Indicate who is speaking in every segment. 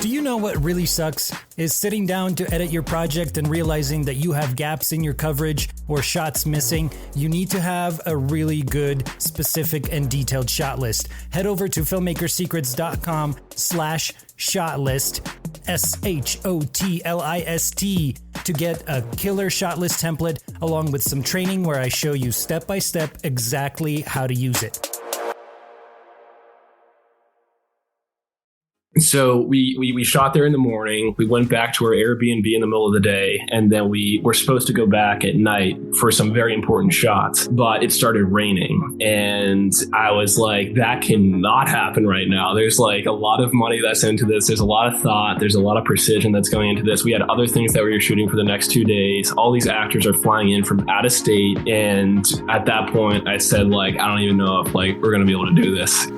Speaker 1: Do you know what really sucks? Is sitting down to edit your project and realizing that you have gaps in your coverage or shots missing. You need to have a really good, specific, and detailed shot list. Head over to filmmakerssecrets.com/shot list, SHOTLIST, to get a killer shot list template along with some training where I show you step by step exactly how to use it.
Speaker 2: So we shot there in the morning. We went back to our Airbnb in the middle of the day, and then we were supposed to go back at night for some very important shots, but it started raining. And I was like, that cannot happen right now. There's like a lot of money that's into this. There's a lot of thought. There's a lot of precision that's going into this. We had other things that we were shooting for the next 2 days. All these actors are flying in from out of state. And at that point, I said, like, I don't even know if like we're going to be able to do this.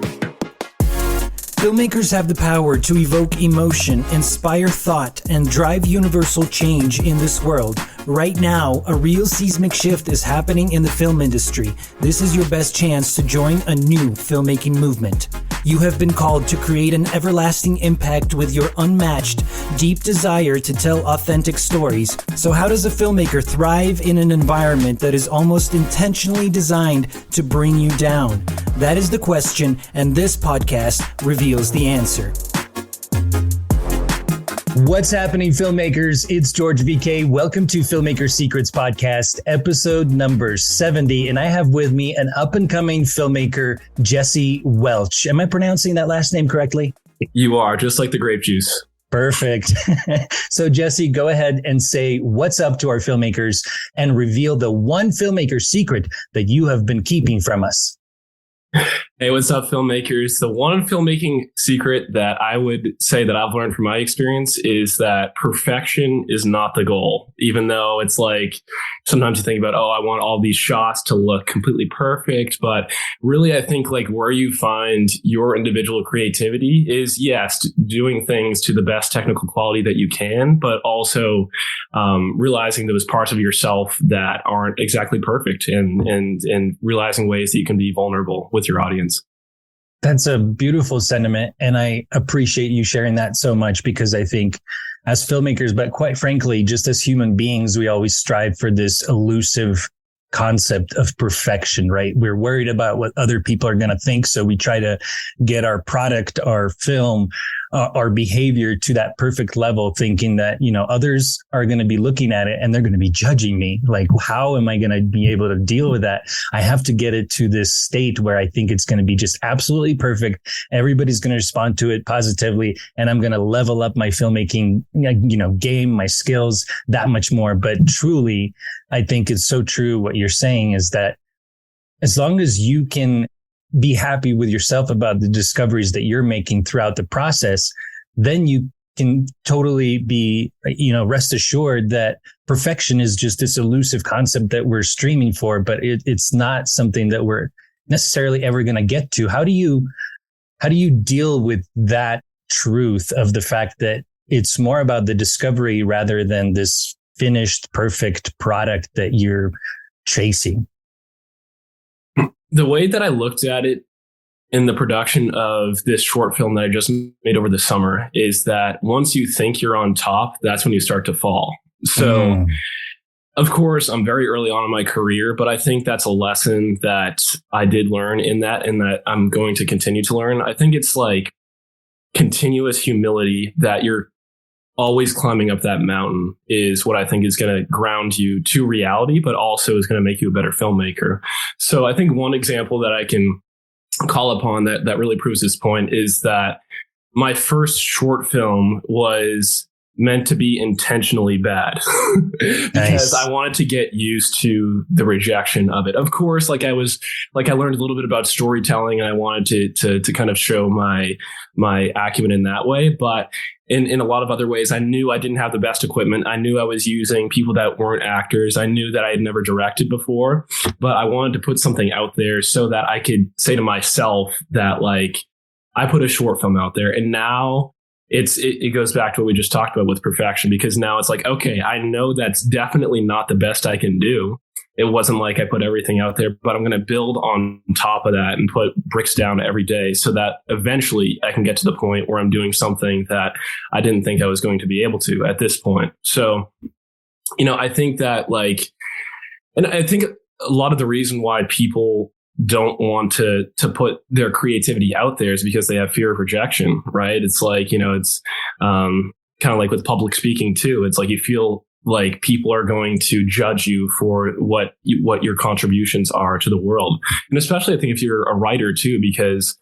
Speaker 1: Filmmakers have the power to evoke emotion, inspire thought, and drive universal change in this world. Right now, a real seismic shift is happening in the film industry. This is your best chance to join a new filmmaking movement. You have been called to create an everlasting impact with your unmatched, deep desire to tell authentic stories. So how does a filmmaker thrive in an environment that is almost intentionally designed to bring you down? That is the question, and this podcast reveals the answer. What's happening, filmmakers? It's George VK. Welcome to Filmmaker Secrets podcast, episode number 70. And I have with me an up-and-coming filmmaker, Jesse Welch. Am I pronouncing that last name correctly?
Speaker 2: You are, just like the grape juice.
Speaker 1: Perfect. So, Jesse, go ahead and say what's up to our filmmakers and reveal the one filmmaker secret that you have been keeping from us.
Speaker 2: Hey, what's up, filmmakers? The one filmmaking secret that I would say that I've learned from my experience is that perfection is not the goal. Even though it's like, sometimes you think about, oh, I want all these shots to look completely perfect. But really, I think like where you find your individual creativity is, yes, doing things to the best technical quality that you can, but also realizing those parts of yourself that aren't exactly perfect and realizing ways that you can be vulnerable with your audience.
Speaker 1: That's a beautiful sentiment. And I appreciate you sharing that so much, because I think as filmmakers, but quite frankly, just as human beings, we always strive for this elusive concept of perfection, right? We're worried about what other people are going to think. So we try to get our product, our film, our behavior to that perfect level, thinking that, you know, others are going to be looking at it and they're going to be judging me. Like, how am I going to be able to deal with that? I have to get it to this state where I think it's going to be just absolutely perfect. Everybody's going to respond to it positively. And I'm going to level up my filmmaking, you know, game, my skills that much more. But truly, I think it's so true. What you're saying is that as long as you can be happy with yourself about the discoveries that you're making throughout the process, then you can totally be, you know, rest assured that perfection is just this elusive concept that we're streaming for, but it's not something that we're necessarily ever going to get to. How do you deal with that truth of the fact that it's more about the discovery rather than this finished, perfect product that you're chasing?
Speaker 2: The way that I looked at it in the production of this short film that I just made over the summer is that once you think you're on top, that's when you start to fall. So, of course, I'm very early on in my career, but I think that's a lesson that I did learn in that I'm going to continue to learn. I think it's like continuous humility, that you're always climbing up that mountain is what I think is going to ground you to reality, but also is going to make you a better filmmaker. So I think one example that I can call upon that really proves this point is that my first short film was meant to be intentionally bad because
Speaker 1: Nice.
Speaker 2: I wanted to get used to the rejection of it. Of course, I learned a little bit about storytelling and I wanted to kind of show my acumen in that way. But in a lot of other ways, I knew I didn't have the best equipment. I knew I was using people that weren't actors. I knew that I had never directed before, but I wanted to put something out there so that I could say to myself that like, I put a short film out there, and now it goes back to what we just talked about with perfection, because now it's like, okay, I know that's definitely not the best I can do, it wasn't like I put everything out there, but I'm going to build on top of that and put bricks down every day so that eventually I can get to the point where I'm doing something that I didn't think I was going to be able to at this point. So, I think that and I think a lot of the reason why people don't want to put their creativity out there is because they have fear of rejection, right? It's it's kind of like with public speaking too. It's like you feel like people are going to judge you for what your contributions are to the world. And especially I think if you're a writer too, because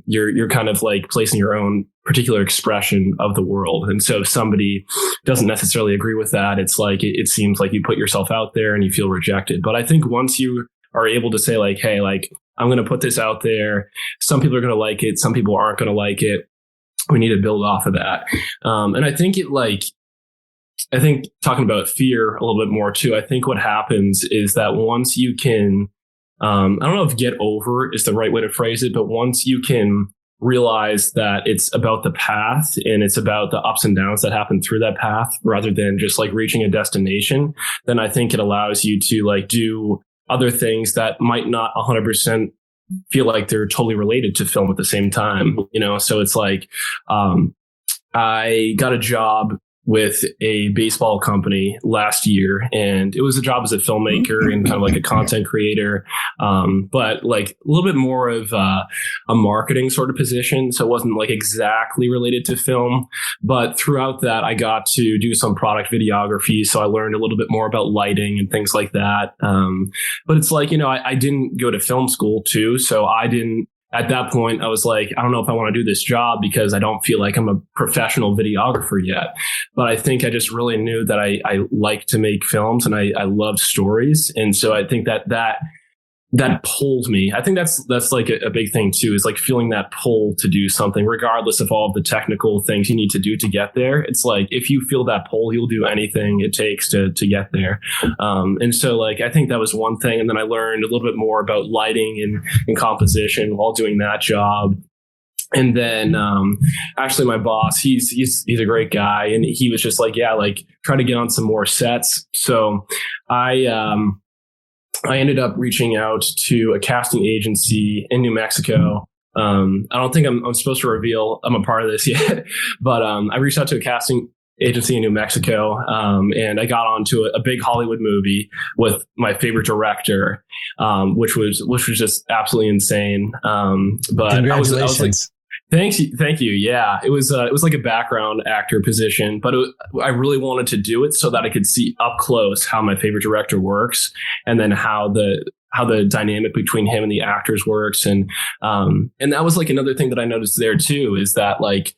Speaker 2: you're kind of like placing your own particular expression of the world. And so if somebody doesn't necessarily agree with that, it's like it seems like you put yourself out there and you feel rejected. But I think once you are able to say like, hey, like I'm going to put this out there, some people are going to like it, some people aren't going to like it. We need to build off of that. And I think I think talking about fear a little bit more too, I think what happens is that once you can, I don't know if get over is the right way to phrase it, but once you can realize that it's about the path and it's about the ups and downs that happen through that path rather than just like reaching a destination, then I think it allows you to like do other things that might not 100% feel like they're totally related to film at the same time, So it's like, I got a job with a baseball company last year, and it was a job as a filmmaker and kind of like a content creator, but like a little bit more of a marketing sort of position. So it wasn't like exactly related to film, but throughout that, I got to do some product videography. So I learned a little bit more about lighting and things like that. But it's like, I didn't go to film school too. So at that point, I was like, I don't know if I want to do this job because I don't feel like I'm a professional videographer yet. But I think I just really knew that I like to make films and I love stories. And so I think that pulled me. I think that's like a big thing too, is like feeling that pull to do something, regardless of all of the technical things you need to do to get there. It's like, if you feel that pull, you'll do anything it takes to get there. And so like, I think that was one thing. And then I learned a little bit more about lighting and composition while doing that job. And then, actually my boss, he's a great guy. And he was just like, yeah, like try to get on some more sets. So I ended up reaching out to a casting agency in New Mexico. I don't think I'm supposed to reveal I'm a part of this yet, but I reached out to a casting agency in New Mexico, and I got onto a big Hollywood movie with my favorite director, which was just absolutely insane. But I was like, thank you. Yeah, it was like a background actor position, but I really wanted to do it so that I could see up close how my favorite director works, and then how the dynamic between him and the actors works, and that was like another thing that I noticed there too, is that like,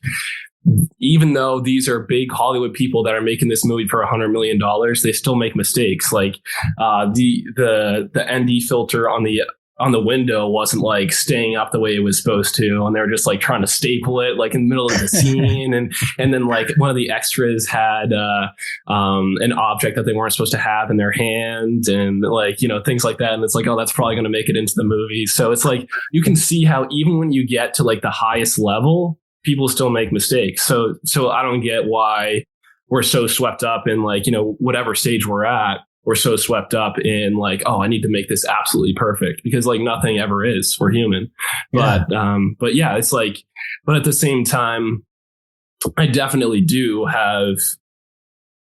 Speaker 2: even though these are big Hollywood people that are making this movie for $100 million, they still make mistakes. Like the ND filter on the window wasn't like staying up the way it was supposed to, and they were just like trying to staple it like in the middle of the scene, and then like one of the extras had an object that they weren't supposed to have in their hand, and like things like that, and it's like, oh, that's probably going to make it into the movie. So it's like you can see how even when you get to like the highest level, people still make mistakes. So I don't get why we're so swept up in like whatever stage we're at. We're so swept up in like, oh, I need to make this absolutely perfect, because like nothing ever is. We're human.
Speaker 1: Yeah.
Speaker 2: But yeah, it's like, but at the same time, I definitely do have,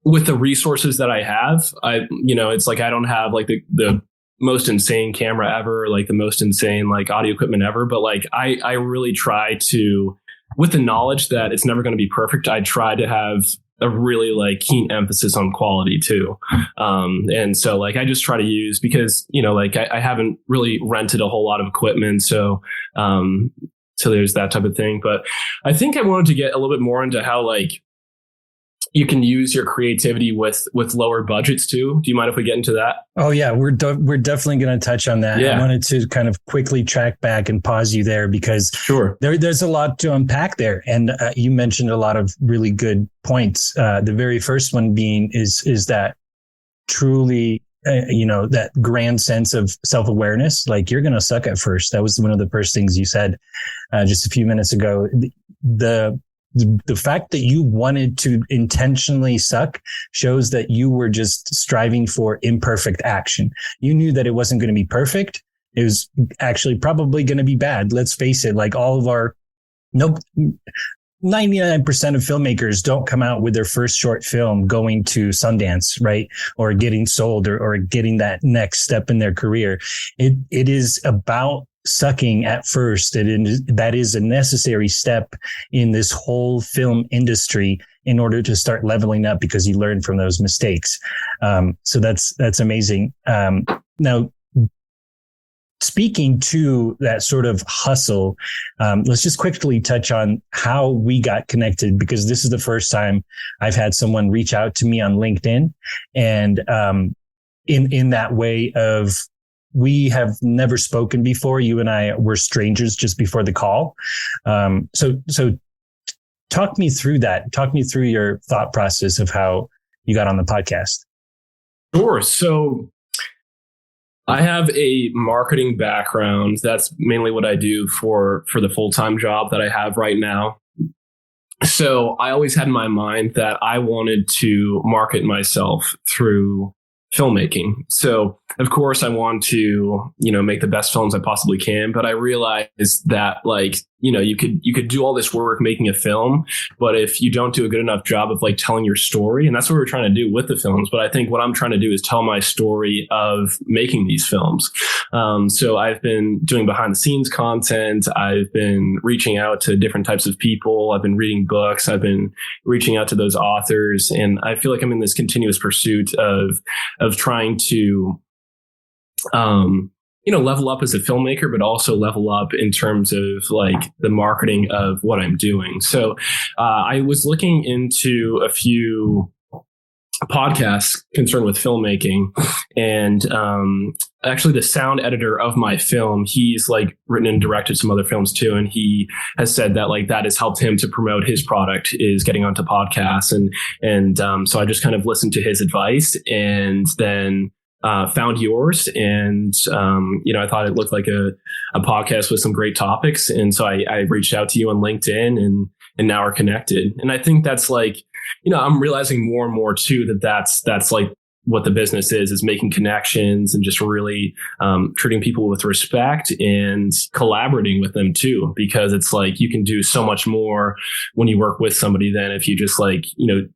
Speaker 2: with the resources that I have, it's like, I don't have like the most insane camera ever, like the most insane like audio equipment ever. But like, I really try to, with the knowledge that it's never going to be perfect, I try to have a really like keen emphasis on quality too. And so like, I just try to use, because, like I haven't really rented a whole lot of equipment. So there's that type of thing. But I think I wanted to get a little bit more into how like you can use your creativity with lower budgets too. Do you mind if we get into that?
Speaker 1: Oh yeah, we're definitely going to touch on that. Yeah. I wanted to kind of quickly track back and pause you there, because
Speaker 2: sure,
Speaker 1: there's a lot to unpack there, and you mentioned a lot of really good points. The very first one being is that truly, that grand sense of self-awareness. Like, you're going to suck at first. That was one of the first things you said just a few minutes ago. the fact that you wanted to intentionally suck shows that you were just striving for imperfect action. You knew that it wasn't going to be perfect. It was actually probably going to be bad. Let's face it, like all of our, nope. 99% of filmmakers don't come out with their first short film going to Sundance, right? Or getting sold or getting that next step in their career. It is about sucking at first. That is a necessary step in this whole film industry in order to start leveling up, because you learn from those mistakes. So that's amazing. Now, speaking to that sort of hustle, let's just quickly touch on how we got connected, because this is the first time I've had someone reach out to me on LinkedIn, and in that way of, we have never spoken before. You and I were strangers just before the call. So talk me through that. Talk me through your thought process of how you got on the podcast.
Speaker 2: Sure. So I have a marketing background. That's mainly what I do for the full-time job that I have right now. So I always had in my mind that I wanted to market myself through filmmaking. So of course I want to, make the best films I possibly can, but I realized that you could do all this work making a film, but if you don't do a good enough job of telling your story, and that's what we're trying to do with the films. But I think what I'm trying to do is tell my story of making these films. So I've been doing behind the scenes content. I've been reaching out to different types of people. I've been reading books. I've been reaching out to those authors. And I feel like I'm in this continuous pursuit of trying to, level up as a filmmaker, but also level up in terms of the marketing of what I'm doing. So I was looking into a few podcasts concerned with filmmaking, and actually the sound editor of my film, he's written and directed some other films too, and he has said that that has helped him to promote his product, is getting onto podcasts, and so I just kind of listened to his advice, and then found yours, and I thought it looked like a podcast with some great topics, and so I reached out to you on LinkedIn, and now we're connected. And I think that's I'm realizing more and more too that's what the business is making connections and just really treating people with respect and collaborating with them too, because it's you can do so much more when you work with somebody than if you just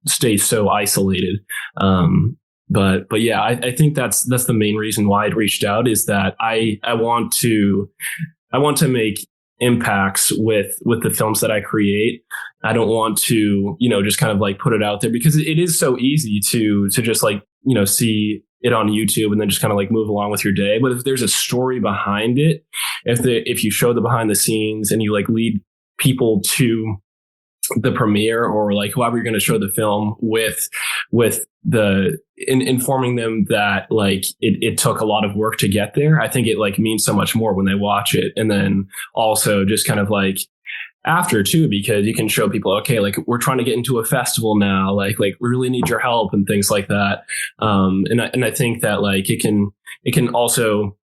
Speaker 2: stay so isolated. But yeah, I think that's the main reason why I reached out, is that I want to make impacts with the films that I create. I don't want to, just kind of put it out there, because it is so easy to just see it on YouTube and then just kind of move along with your day. But if there's a story behind it, if you show the behind the scenes and you lead people to the premiere, or whoever you're going to show the film with informing them that it took a lot of work to get there, I think it means so much more when they watch it. And then also just kind of after too, because you can show people, okay, we're trying to get into a festival now, we really need your help and things like that. And I think that it can also,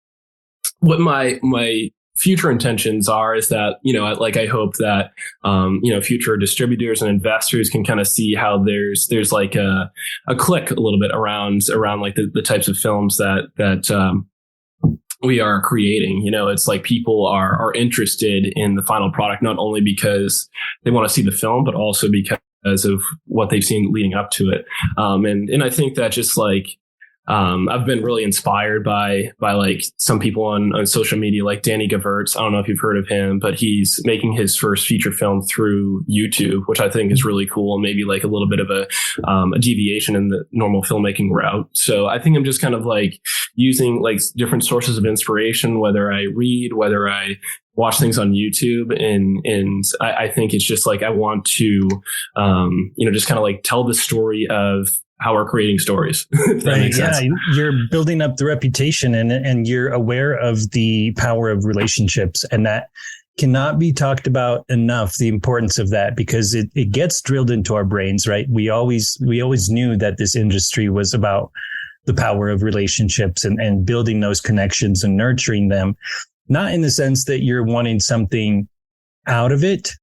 Speaker 2: what my future intentions are is that, I hope that, future distributors and investors can kind of see how there's a click a little bit around the types of films that we are creating. It's people are interested in the final product, not only because they want to see the film, but also because of what they've seen leading up to it. And I think that just I've been really inspired by some people on social media, like Danny Gavertz. I don't know if you've heard of him, but he's making his first feature film through YouTube, which I think is really cool, and maybe a little bit of a deviation in the normal filmmaking route. So I think I'm just kind of using different sources of inspiration, whether I read, whether I watch things on YouTube, and I think it's just I want to just kind of tell the story of how we're creating stories.
Speaker 1: Right. Yeah. You're building up the reputation, and you're aware of the power of relationships, and that cannot be talked about enough, the importance of that, because it gets drilled into our brains, right? We always knew that this industry was about the power of relationships and building those connections and nurturing them, not in the sense that you're wanting something out of it,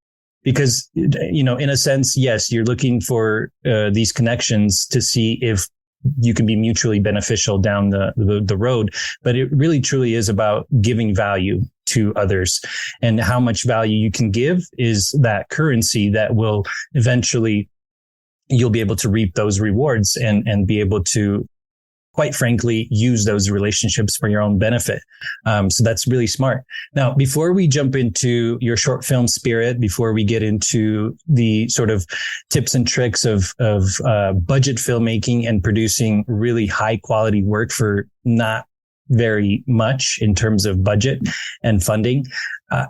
Speaker 1: because, in a sense, yes, you're looking for these connections to see if you can be mutually beneficial down the road. But it really truly is about giving value to others, and how much value you can give is that currency that will eventually, you'll be able to reap those rewards and be able to, quite frankly, use those relationships for your own benefit. So that's really smart. Now, before we jump into your short film Spirit, before we get into the sort of tips and tricks of budget filmmaking and producing really high quality work for not very much in terms of budget and funding,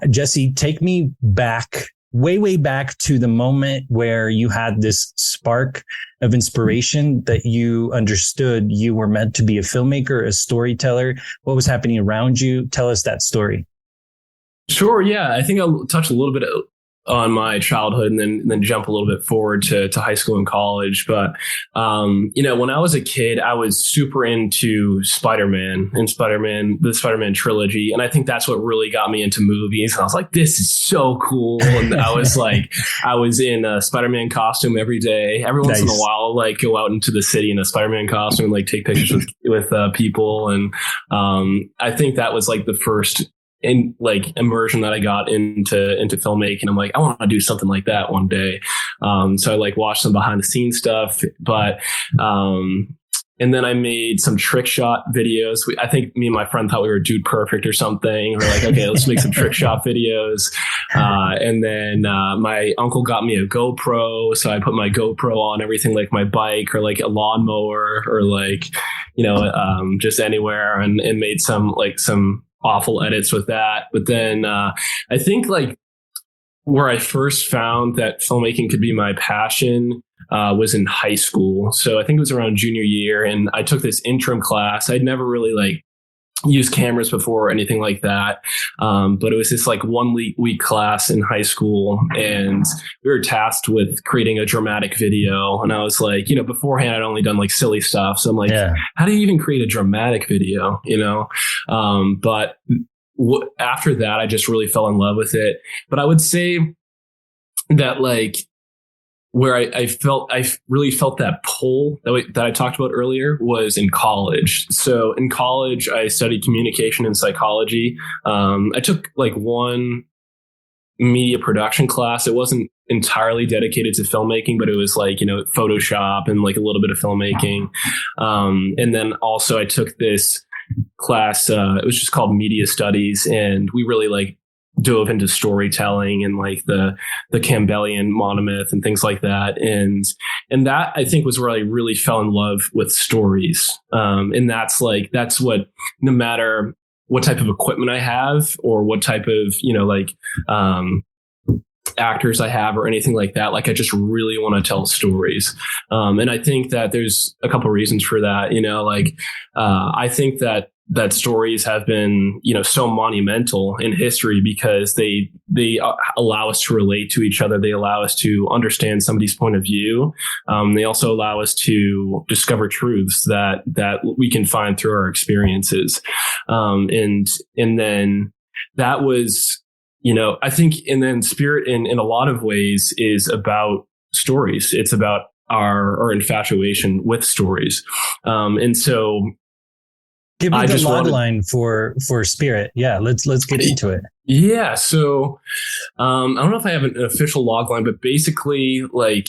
Speaker 1: Jesse, take me back, way back to the moment where you had this spark of inspiration that you understood you were meant to be a filmmaker, a storyteller. What was happening around you? Tell us that story.
Speaker 2: Sure. Yeah. I think I'll touch a little bit on my childhood and then jump a little bit forward to high school and college. But, when I was a kid, I was super into Spider-Man and the Spider-Man trilogy. And I think that's what really got me into movies. And I was like, this is so cool. And I was in a Spider-Man costume every day. Every once in a while, I'll like go out into the city in a Spider-Man costume and like take pictures with people. And, I think that was like the first immersion that I got into filmmaking. I'm like, I want to do something like that one day. So I like watched some behind the scenes stuff, but, and then I made some trick shot videos. I think me and my friend thought we were Dude Perfect or something. We're like, okay, let's make some trick shot videos. And then my uncle got me a GoPro. So I put my GoPro on everything, like my bike or like a lawnmower or like, just anywhere, and made some awful edits with that. But then I think like where I first found that filmmaking could be my passion was in high school. So I think it was around junior year, and I took this interim class. I'd never really like used cameras before or anything like that. But it was this like 1 week class in high school, and we were tasked with creating a dramatic video. And I was like, beforehand I'd only done like silly stuff. So I'm like, how do you even create a dramatic video? But after that, I just really fell in love with it. But I would say that like where I really felt that pull that I talked about earlier was in college. So in college, I studied communication and psychology. I took like one media production class. It wasn't entirely dedicated to filmmaking, but it was like, Photoshop and like a little bit of filmmaking. And then also I took this class, it was just called media studies. And we really like dove into storytelling and like the Campbellian monomyth and things like that. And that I think was where I really fell in love with stories. And that's what, no matter what type of equipment I have or what type of, actors I have or anything like that, like I just really want to tell stories. And I think that there's a couple of reasons for that, I think that stories have been, so monumental in history because they allow us to relate to each other. They allow us to understand somebody's point of view. They also allow us to discover truths that we can find through our experiences. And then that was, I think, and then Spirit in a lot of ways is about stories. It's about our infatuation with stories. And so
Speaker 1: give me the log line for Spirit. Yeah, let's get into it.
Speaker 2: Yeah. So I don't know if I have an official log line, but basically like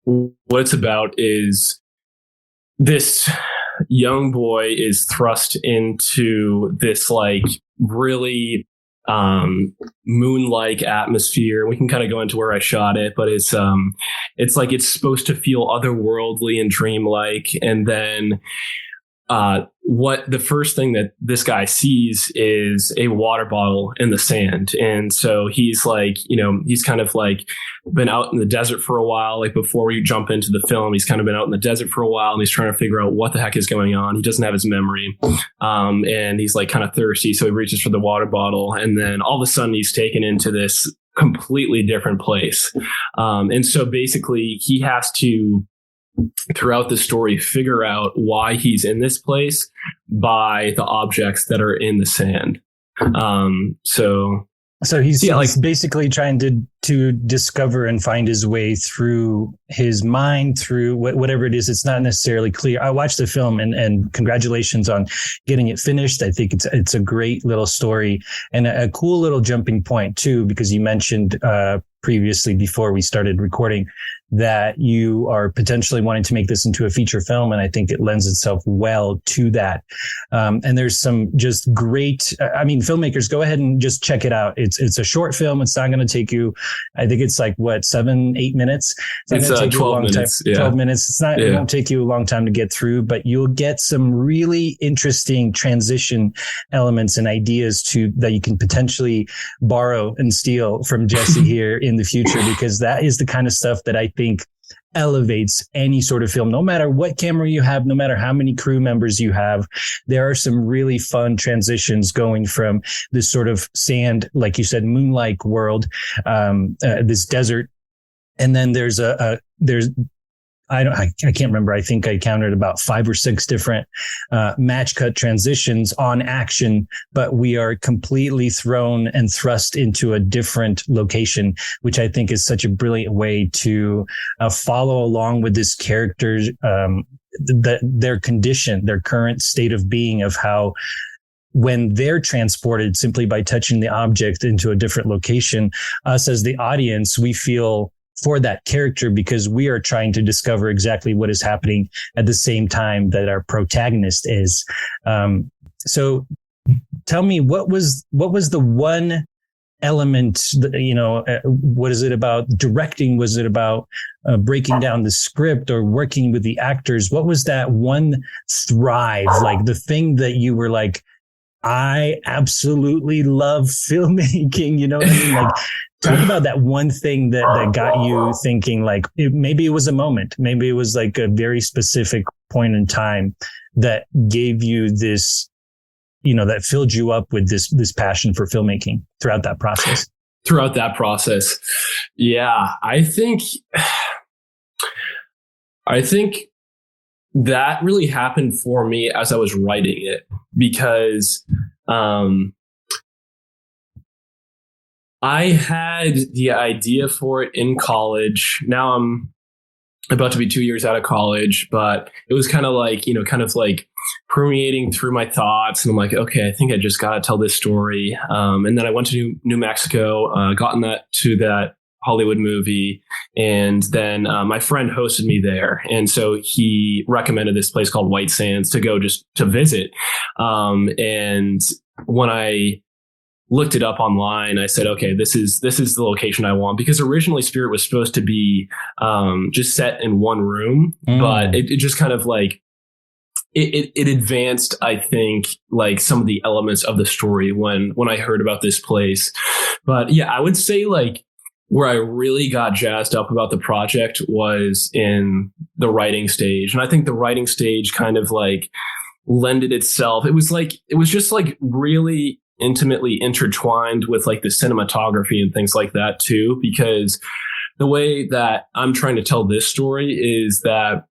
Speaker 2: what it's about is this young boy is thrust into this like really moon-like atmosphere. We can kind of go into where I shot it, but it's like it's supposed to feel otherworldly and dreamlike. And then what the first thing that this guy sees is a water bottle in the sand. And so he's like, he's kind of like been out in the desert for a while. Like before we jump into the film, he's kind of been out in the desert for a while and he's trying to figure out what the heck is going on. He doesn't have his memory. And he's like kind of thirsty. So he reaches for the water bottle, and then all of a sudden he's taken into this completely different place. And so basically he has to, throughout the story, figure out why he's in this place by the objects that are in the sand. So
Speaker 1: So he's basically trying to discover and find his way through his mind, through whatever it is. It's not necessarily clear. I watched the film, and congratulations on getting it finished. I think it's a great little story and a cool little jumping point too, because you mentioned previously before we started recording that you are potentially wanting to make this into a feature film. And I think it lends itself well to that. And there's some just great, filmmakers, go ahead and just check it out. It's a short film. It's not going to take you, I think it's like 7-8 minutes.
Speaker 2: It's 12 minutes. Yeah.
Speaker 1: 12 minutes. It's not, It won't take you a long time to get through, but you'll get some really interesting transition elements and ideas that you can potentially borrow and steal from Jesse here in the future, because that is the kind of stuff that I think elevates any sort of film. No matter what camera you have, no matter how many crew members you have, there are some really fun transitions going from this sort of sand, like you said, moon-like world, this desert. And then there's I can't remember. I think I counted about 5 or 6 different match cut transitions on action, but we are completely thrown and thrust into a different location, which I think is such a brilliant way to follow along with this character's their condition, their current state of being, of how when they're transported simply by touching the object into a different location, us as the audience, we feel for that character because we are trying to discover exactly what is happening at the same time that our protagonist is. So tell me, what was the one element that, what is it about directing? Was it about breaking down the script or working with the actors? What was that one thrive, like the thing that you were like, I absolutely love filmmaking, you know what I mean? Like, talk about that one thing that got you thinking, like, maybe it was a moment, maybe it was like a very specific point in time that gave you this, that filled you up with this passion for filmmaking throughout that process. Yeah, I think that really happened for me as I was writing it, because I had the idea for it in college. Now I'm about to be 2 years out of college, but it was kind of like permeating through my thoughts. And I'm like, okay, I think I just got to tell this story. And then I went to New Mexico, gotten that Hollywood movie. And then my friend hosted me there. And so he recommended this place called White Sands to go just to visit. And when I looked it up online, I said, okay, this is the location I want, because originally Spirit was supposed to be just set in one room, but it just kind of like, it advanced, I think, like some of the elements of the story when I heard about this place. But yeah, I would say like, where I really got jazzed up about the project was in the writing stage. And I think the writing stage kind of like lended itself. It was just like really intimately intertwined with like the cinematography and things like that too, because the way that I'm trying to tell this story is that,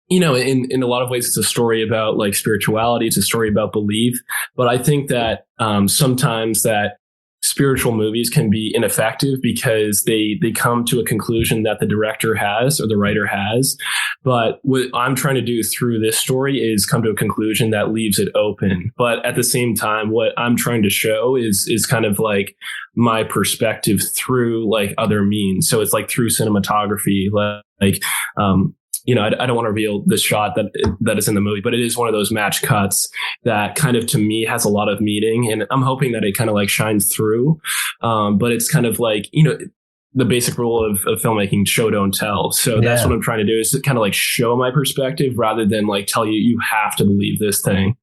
Speaker 1: in a lot of ways, it's a story about like spirituality. It's a story about belief. But I think that sometimes that spiritual movies can be ineffective because they come to a conclusion that the director has or the writer has. But what I'm trying to do through this story is come to a conclusion that leaves it open. But at the same time, what I'm trying to show is kind of like my perspective through like other means. So it's like through cinematography, I don't want to reveal the shot that is in the movie, but it is one of those match cuts that kind of, to me, has a lot of meaning. And I'm hoping that it kind of like shines through. But it's kind of like, the basic rule of filmmaking, show, don't tell. So that's what I'm trying to do, is to kind of like show my perspective rather than like tell you have to believe this thing.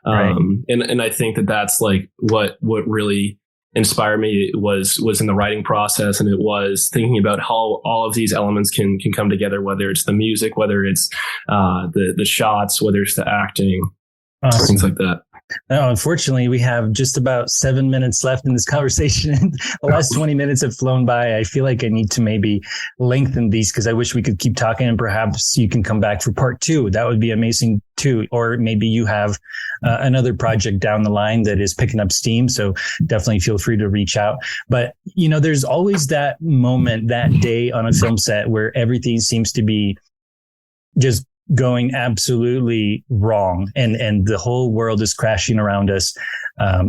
Speaker 1: Right. And I think that's like what really inspired me was in the writing process, and it was thinking about how all of these elements can come together, whether it's the music, whether it's the shots, whether it's the acting, awesome.
Speaker 2: Things like that.
Speaker 1: No, unfortunately, we have just about 7 minutes left in this conversation. The last 20 minutes have flown by. I feel like I need to maybe lengthen these because I wish we could keep talking, and perhaps you can come back for part 2. That would be amazing too. Or maybe you have another project down the line that is picking up steam. So definitely feel free to reach out. But, there's always that moment, that day on a film set where everything seems to be just going absolutely wrong, and the whole world is crashing around us.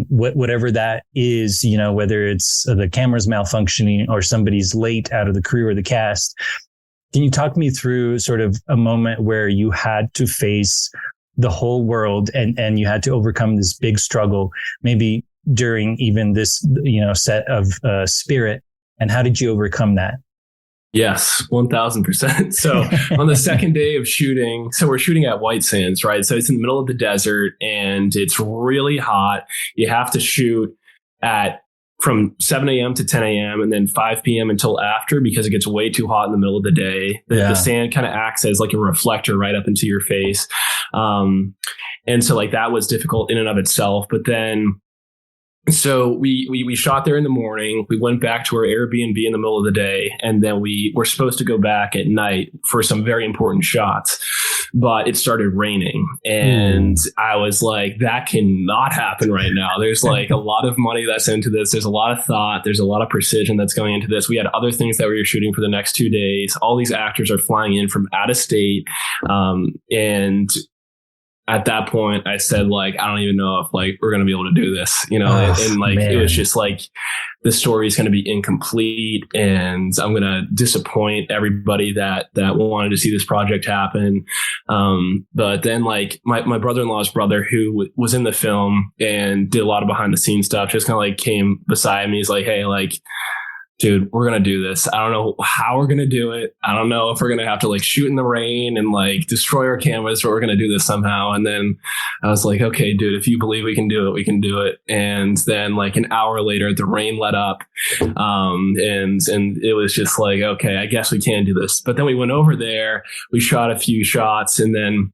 Speaker 1: Whatever that is, whether it's the camera's malfunctioning or somebody's late out of the crew or the cast. Can you talk me through sort of a moment where you had to face the whole world and you had to overcome this big struggle, maybe during even this, set of Spirit, and how did you overcome that?
Speaker 2: Yes, 1000%. So on the second day of shooting, so we're shooting at White Sands, right? So it's in the middle of the desert and it's really hot. You have to shoot from 7 a.m. to 10 a.m. and then 5 p.m. until after, because it gets way too hot in the middle of the day. The sand kind of acts as like a reflector right up into your face. And so like that was difficult in and of itself. But then so we shot there in the morning. We went back to our Airbnb in the middle of the day, and then we were supposed to go back at night for some very important shots, but it started raining, and I was like, that cannot happen right now. There's like a lot of money that's into this. There's a lot of thought. There's a lot of precision that's going into this. We had other things that we were shooting for the next 2 days. All these actors are flying in from out of state, and at that point, I said, like, I don't even know if like we're going to be able to do this, and like, man. It was just like, the story is going to be incomplete and I'm going to disappoint everybody that wanted to see this project happen. But then like my brother-in-law's brother, who was in the film and did a lot of behind the scenes stuff, just kind of like came beside me. He's like, hey, like, dude, we're going to do this. I don't know how we're going to do it. I don't know if we're going to have to like shoot in the rain and like destroy our cameras, but we're going to do this somehow. And then I was like, okay, dude, if you believe we can do it, we can do it. And then like an hour later, the rain let up. And it was just like, okay, I guess we can do this. But then we went over there, we shot a few shots, and then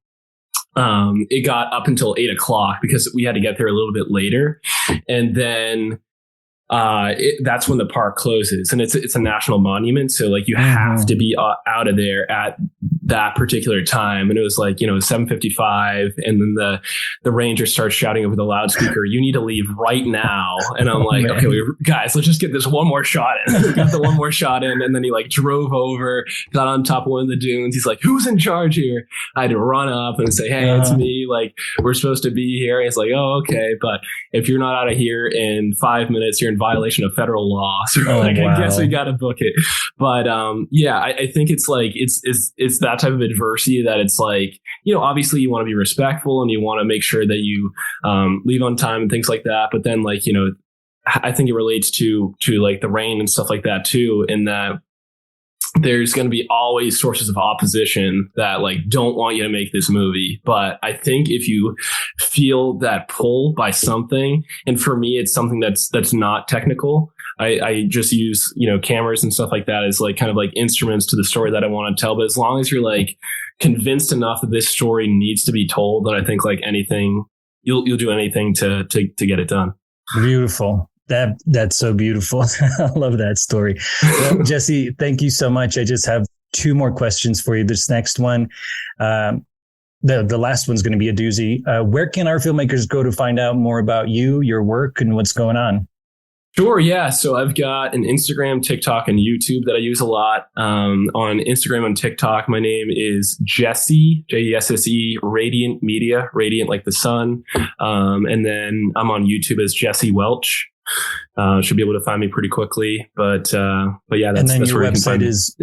Speaker 2: it got up until 8 o'clock because we had to get there a little bit later. And then that's when the park closes, and it's a national monument. So like you have to be out of there at that particular time. And it was like, 7:55. And then the ranger starts shouting over the loudspeaker, you need to leave right now. And I'm like, okay, guys, let's just get this one more shot in. We got the one more shot in. And then he like drove over, got on top of one of the dunes. He's like, who's in charge here? I had to run up and say, hey, it's me. Like, we're supposed to be here. And it's like, oh, okay. But if you're not out of here in 5 minutes, you're in violation of federal law. So I guess we got to book it. But I think it's like, it's that type of adversity that it's like, obviously you want to be respectful and you want to make sure that you leave on time and things like that. But then like, I think it relates to like the rain and stuff like that too, in that there's going to be always sources of opposition that like don't want you to make this movie. But I think if you feel that pull by something, and for me, it's something that's not technical. I just use, cameras and stuff like that as like kind of like instruments to the story that I want to tell. But as long as you're like convinced enough that this story needs to be told, then I think like anything, you'll do anything to get it done. Beautiful.
Speaker 1: That's so beautiful. I love that story. Well, Jesse, thank you so much. I just have 2 more questions for you. This next one, the last one's going to be a doozy. Where can our filmmakers go to find out more about you, your work, and what's going on?
Speaker 2: Sure. Yeah. So I've got an Instagram, TikTok, and YouTube that I use a lot. On Instagram and TikTok, my name is Jesse, Jesse, Radiant Media, radiant like the sun. And then I'm on YouTube as Jesse Welch. Should be able to find me pretty quickly. But yeah, that's
Speaker 1: your
Speaker 2: where
Speaker 1: website is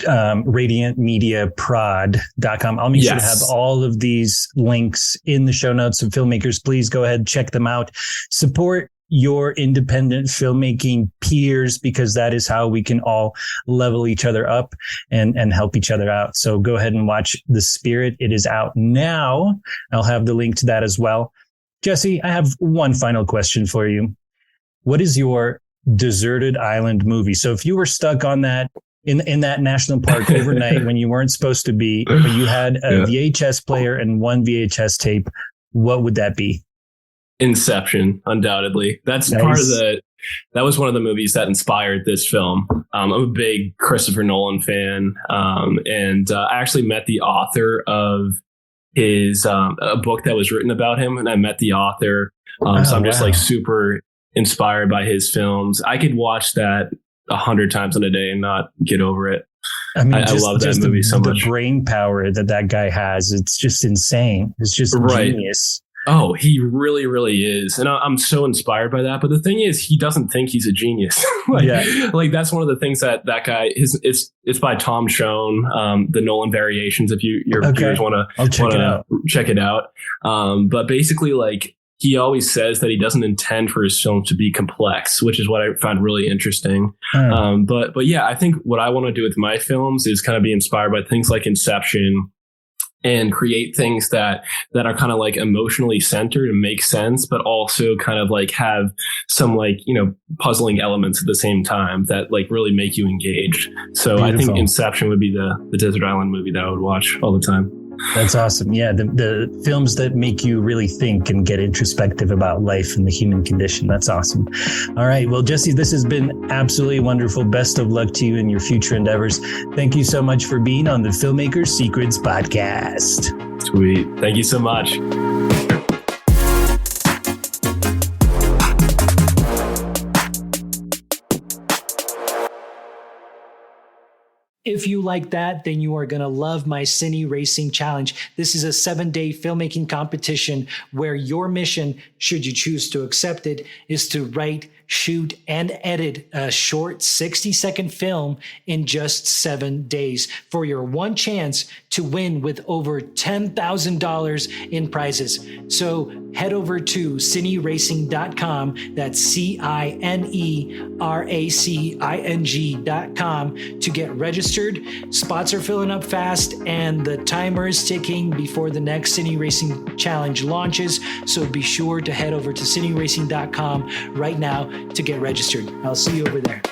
Speaker 1: radiantmediaprod.com. I'll make sure to have all of these links in the show notes. And filmmakers, please go ahead, check them out. Support your independent filmmaking peers, because that is how we can all level each other up and help each other out. So go ahead and watch The Spirit. It is out now. I'll have the link to that as well. Jesse, I have one final question for you. What is your deserted island movie? So if you were stuck on that in that national park overnight when you weren't supposed to be, but you had a VHS player and one VHS tape, what would that be?
Speaker 2: Inception, undoubtedly. That's
Speaker 1: Nice.
Speaker 2: part of that was one of the movies that inspired this film. I'm a big Christopher Nolan fan. And I actually met the author of his a book that was written about him, and I met the author. So I'm just like super inspired by his films. I could watch that 100 times in a day and not get over it.
Speaker 1: I mean,
Speaker 2: I love that movie so much.
Speaker 1: The brain power that guy has, it's just insane. It's just genius.
Speaker 2: Oh, he really, really is. And I'm so inspired by that. But the thing is, he doesn't think he's a genius. Like that's one of the things that guy is. It's by Tom Schoen, the Nolan Variations. If your viewers want to check it out. But basically, like, he always says that he doesn't intend for his films to be complex, which is what I find really interesting. But yeah, I think what I want to do with my films is kind of be inspired by things like Inception, and create things that are kind of like emotionally centered and make sense, but also kind of like have some like, you know, puzzling elements at the same time that like really make you engaged. So Beautiful. I think Inception would be the desert island movie that I would watch all the time.
Speaker 1: That's awesome. Yeah, the films that make you really think and get introspective about life and the human condition. That's awesome. All right. Well, Jesse, this has been absolutely wonderful. Best of luck to you in your future endeavors. Thank you so much for being on the Filmmaker Secrets podcast.
Speaker 2: Sweet. Thank you so much.
Speaker 3: If you like that, then you are going to love my Cine Racing Challenge. This is a 7-day filmmaking competition where your mission, should you choose to accept it, is to write, shoot, and edit a short 60-second film in just 7 days for your one chance to win with over $10,000 in prizes. So head over to cineracing.com. That's cineracing.com to get registered. Spots are filling up fast and the timer is ticking before the next Cine Racing Challenge launches. So be sure to head over to cineracing.com right now to get registered. I'll see you over there.